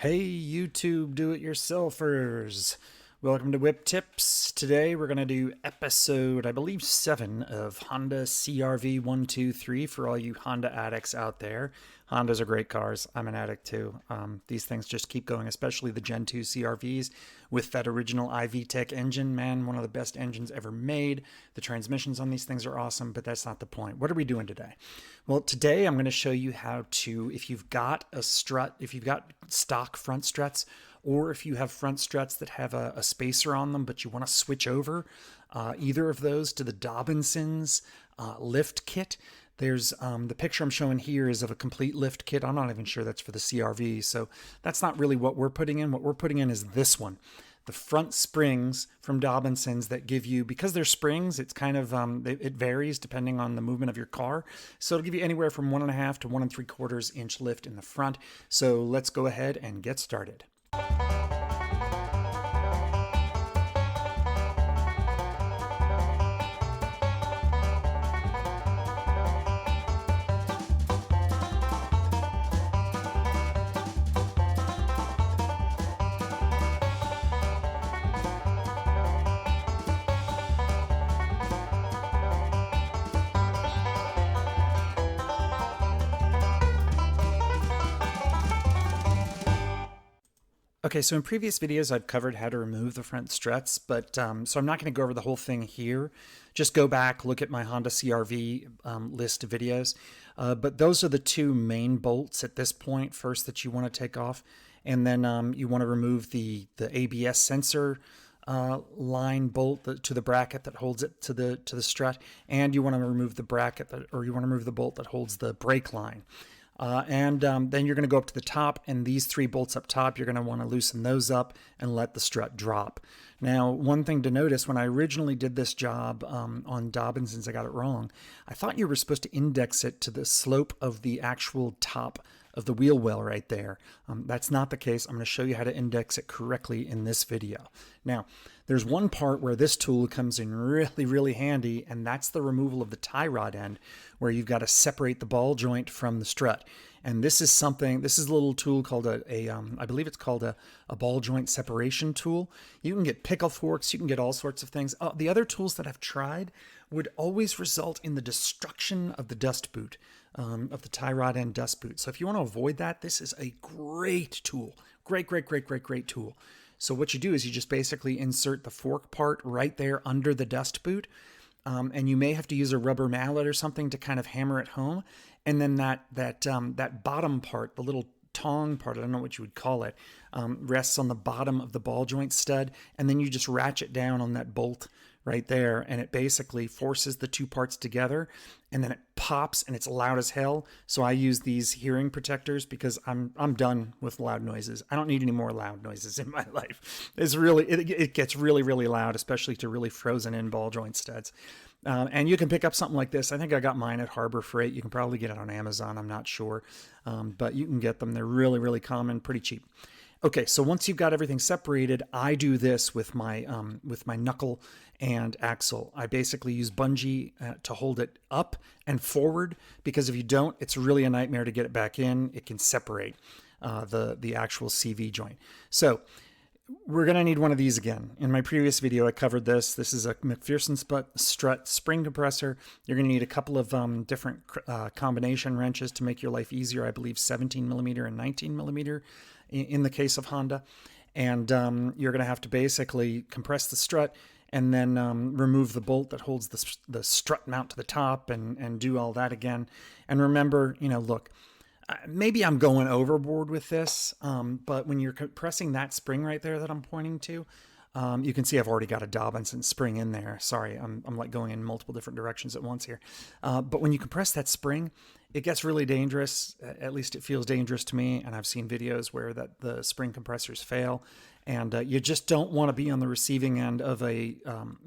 Hey YouTube do-it-yourselfers, welcome to Whip Tips. Today we're going to do episode, I believe 7 of Honda CRV 123 for all you Honda addicts out there. Hondas are great cars. I'm an addict too. These things just keep going, especially the Gen 2 CRVs with that original iVTEC engine. Man, one of the best engines ever made. The transmissions on these things are awesome, but that's not the point. What are we doing today? Well, today I'm going to show you how to, if you've got a strut, if you've got stock front struts, or if you have front struts that have a spacer on them, but you want to switch over either of those to the Dobinsons lift kit. There's the picture I'm showing here is of a complete lift kit. I'm not even sure that's for the CRV, so that's not really what we're putting in. What we're putting in is this one. The front springs from Dobinsons that give you, because they're springs, it's kind of, it varies depending on the movement of your car. So it'll give you anywhere from 1.5 to 1 3/4 inch lift in the front. So let's go ahead and get started. Okay, so in previous videos, I've covered how to remove the front struts, but so I'm not going to go over the whole thing here. Just go back, look at my Honda CRV list of videos. But those are the two main bolts at this point, first that you want to take off, and then you want to remove the ABS sensor line bolt to the bracket that holds it to the strut, and you want to remove the bracket or you want to remove the bolt that holds the brake line. Then you're going to go up to the top, and these 3 bolts up top, you're going to want to loosen those up and let the strut drop. Now, one thing to notice, when I originally did this job on Dobinsons, I got it wrong. I thought you were supposed to index it to the slope of the actual top of the wheel well right there. That's not the case. I'm going to show you how to index it correctly in this video. Now, there's one part where this tool comes in really, really handy, and that's the removal of the tie rod end, where you've got to separate the ball joint from the strut. And this is a little tool called I believe it's called a ball joint separation tool. You can get pickle forks, you can get all sorts of things. The other tools that I've tried would always result in the destruction of the dust boot, of the tie rod end dust boot. So if you want to avoid that, this is a great tool. Great tool. So what you do is you just basically insert the fork part right there under the dust boot. And you may have to use a rubber mallet or something to kind of hammer it home. And then that bottom part, the little tong part, I don't know what you would call it, rests on the bottom of the ball joint stud. And then you just ratchet down on that bolt right there, and it basically forces the 2 parts together, and then it pops, and it's loud as hell. So I use these hearing protectors because I'm done with loud noises. I don't need any more loud noises in my life. It gets really, really loud, especially to really frozen in ball joint studs. And you can pick up something like this. I think I got mine at Harbor Freight. You can probably get it on Amazon. I'm not sure, but you can get them. They're really, really common, pretty cheap. Okay, so once you've got everything separated, I do this with my knuckle and axle. I basically use bungee to hold it up and forward, because if you don't, it's really a nightmare to get it back in. It can separate the actual CV joint. So we're going to need one of these again. In my previous video, I covered this. This is a McPherson strut spring compressor. You're going to need a couple of different combination wrenches to make your life easier. I believe 17 millimeter and 19 millimeter in the case of Honda. And you're going to have to basically compress the strut and then remove the bolt that holds the strut mount to the top and do all that again. And remember, look, maybe I'm going overboard with this, but when you're pressing that spring right there that I'm pointing to, you can see I've already got a Dobinson spring in there. Sorry, I'm like going in multiple different directions at once here. But when you compress that spring, it gets really dangerous. At least it feels dangerous to me. And I've seen videos where the spring compressors fail. And you just don't want to be on the receiving end of a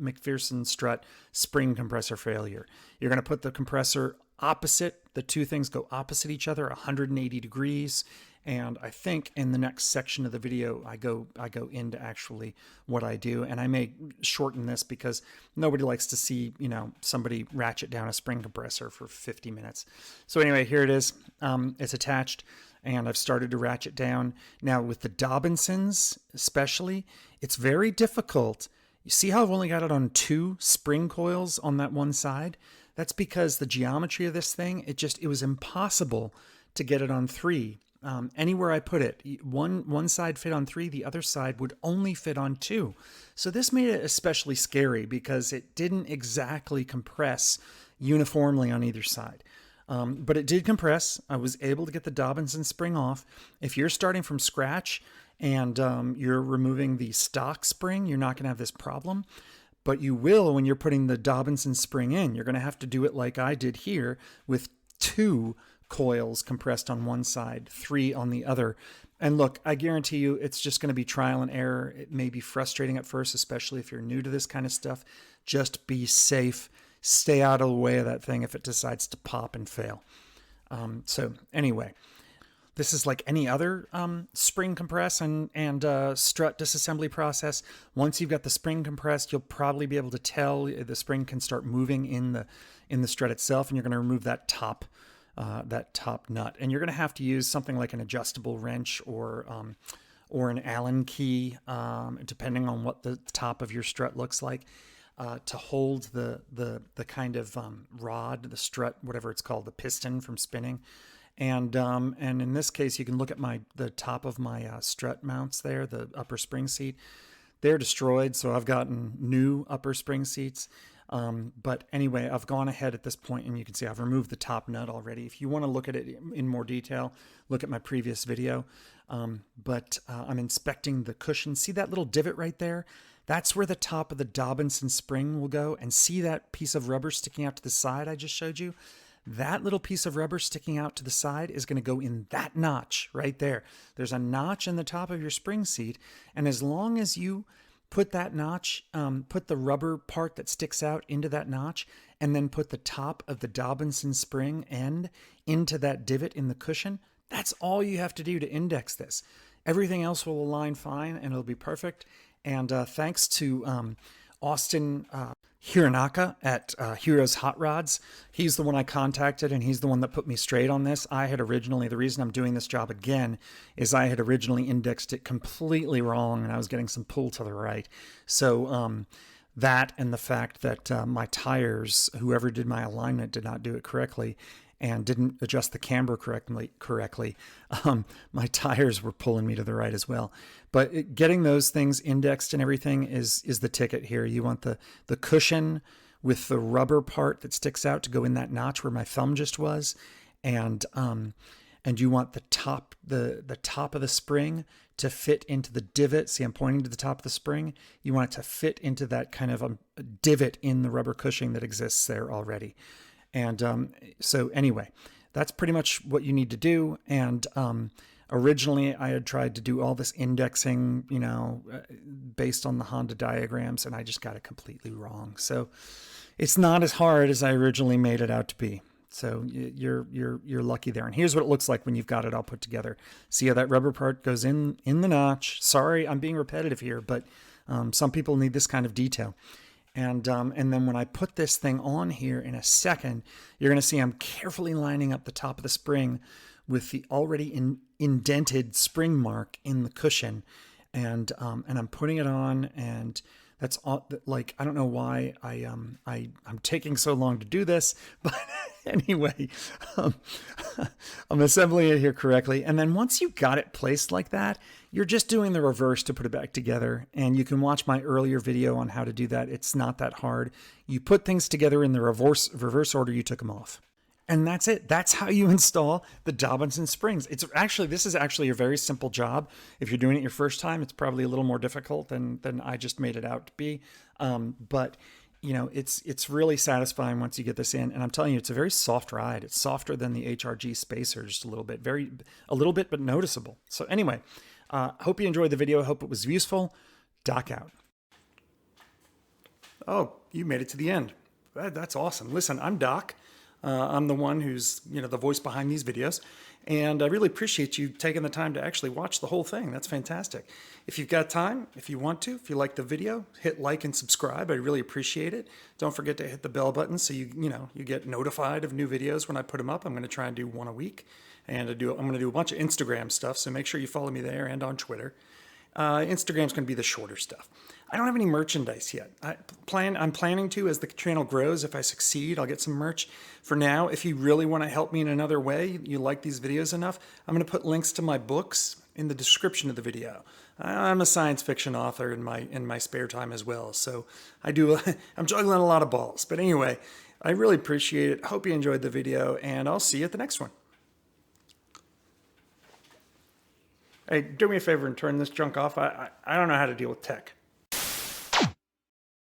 McPherson strut spring compressor failure. You're going to put the compressor opposite. The 2 things go opposite each other, 180 degrees. And I think in the next section of the video, I go into actually what I do. And I may shorten this because nobody likes to see, somebody ratchet down a spring compressor for 50 minutes. So anyway, here it is. It's attached. and I've started to ratchet down. Now with the Dobinsons especially, it's very difficult. You see how I've only got it on 2 spring coils on that one side? That's because the geometry of this thing, it was impossible to get it on 3. Anywhere I put it, one side fit on 3, the other side would only fit on 2. So this made it especially scary because it didn't exactly compress uniformly on either side. But it did compress. I was able to get the Dobinson spring off. If you're starting from scratch and you're removing the stock spring, you're not going to have this problem. But you will when you're putting the Dobinson spring in. You're going to have to do it like I did here with 2 coils compressed on one side, 3 on the other. And look, I guarantee you it's just going to be trial and error. It may be frustrating at first, especially if you're new to this kind of stuff. Just be safe. Stay out of the way of that thing if it decides to pop and fail. So anyway, this is like any other spring compress and strut disassembly process. Once you've got the spring compressed, you'll probably be able to tell the spring can start moving in the strut itself, and you're going to remove that top nut. And you're going to have to use something like an adjustable wrench or an Allen key, depending on what the top of your strut looks like. To hold the kind of rod, the strut, whatever it's called, the piston from spinning. And in this case, you can look at the top of my strut mounts there, the upper spring seat. They're destroyed, so I've gotten new upper spring seats. But anyway, I've gone ahead at this point, and you can see I've removed the top nut already. If you want to look at it in more detail, look at my previous video. But I'm inspecting the cushion. See that little divot right there? That's where the top of the Dobinson spring will go. And see that piece of rubber sticking out to the side I just showed you? That little piece of rubber sticking out to the side is going to go in that notch right there. There's a notch in the top of your spring seat. And as long as you put that notch, put the rubber part that sticks out into that notch, and then put the top of the Dobinson spring end into that divot in the cushion, that's all you have to do to index this. Everything else will align fine and it'll be perfect. And thanks to Austin Hironaka at Heroes Hot Rods. He's the one I contacted, and he's the one that put me straight on this. The reason I'm doing this job again is I had originally indexed it completely wrong, and I was getting some pull to the right. So that and the fact that my tires, whoever did my alignment did not do it correctly and didn't adjust the camber correctly. My tires were pulling me to the right as well. But getting those things indexed and everything is the ticket here. You want the cushion with the rubber part that sticks out to go in that notch where my thumb just was, and you want the top of the spring to fit into the divot. See, I'm pointing to the top of the spring. You want it to fit into that kind of a divot in the rubber cushion that exists there already. And so anyway, that's pretty much what you need to do. And originally I had tried to do all this indexing, based on the Honda diagrams, and I just got it completely wrong. So it's not as hard as I originally made it out to be. So you're lucky there. And here's what it looks like when you've got it all put together. See how that rubber part goes in the notch. Sorry, I'm being repetitive here, but some people need this kind of detail. And then when I put this thing on here in a second, you're going to see I'm carefully lining up the top of the spring with the already indented spring mark in the cushion. And I'm putting it on, and that's all, like, I don't know why I'm taking so long to do this, but anyway, I'm assembling it here correctly. And then once you got it placed like that, you're just doing the reverse to put it back together. And you can watch my earlier video on how to do that. It's not that hard. You put things together in the reverse order you took them off. And that's it. That's how you install the Dobinson springs. This is actually a very simple job. If you're doing it your first time, it's probably a little more difficult than I just made it out to be. But it's really satisfying once you get this in. And I'm telling you, it's a very soft ride. It's softer than the HRG Spacer, just a little bit, but noticeable. So anyway, hope you enjoyed the video. I hope it was useful. Doc out. Oh, you made it to the end. That's awesome. Listen, I'm Doc. I'm the one who's, the voice behind these videos. And I really appreciate you taking the time to actually watch the whole thing. That's fantastic. If you've got time, if you want to, if you like the video, hit like and subscribe. I really appreciate it. Don't forget to hit the bell button so you get notified of new videos when I put them up. I'm going to try and do one a week. And I'm going to do a bunch of Instagram stuff, so make sure you follow me there and on Twitter. Instagram's going to be the shorter stuff. I don't have any merchandise yet. I'm planning to as the channel grows. If I succeed, I'll get some merch. For now, if you really want to help me in another way, you like these videos enough, I'm going to put links to my books in the description of the video. I'm a science fiction author in my spare time as well, so I'm juggling a lot of balls. But anyway, I really appreciate it. Hope you enjoyed the video, and I'll see you at the next one. Hey, do me a favor and turn this junk off. I don't know how to deal with tech.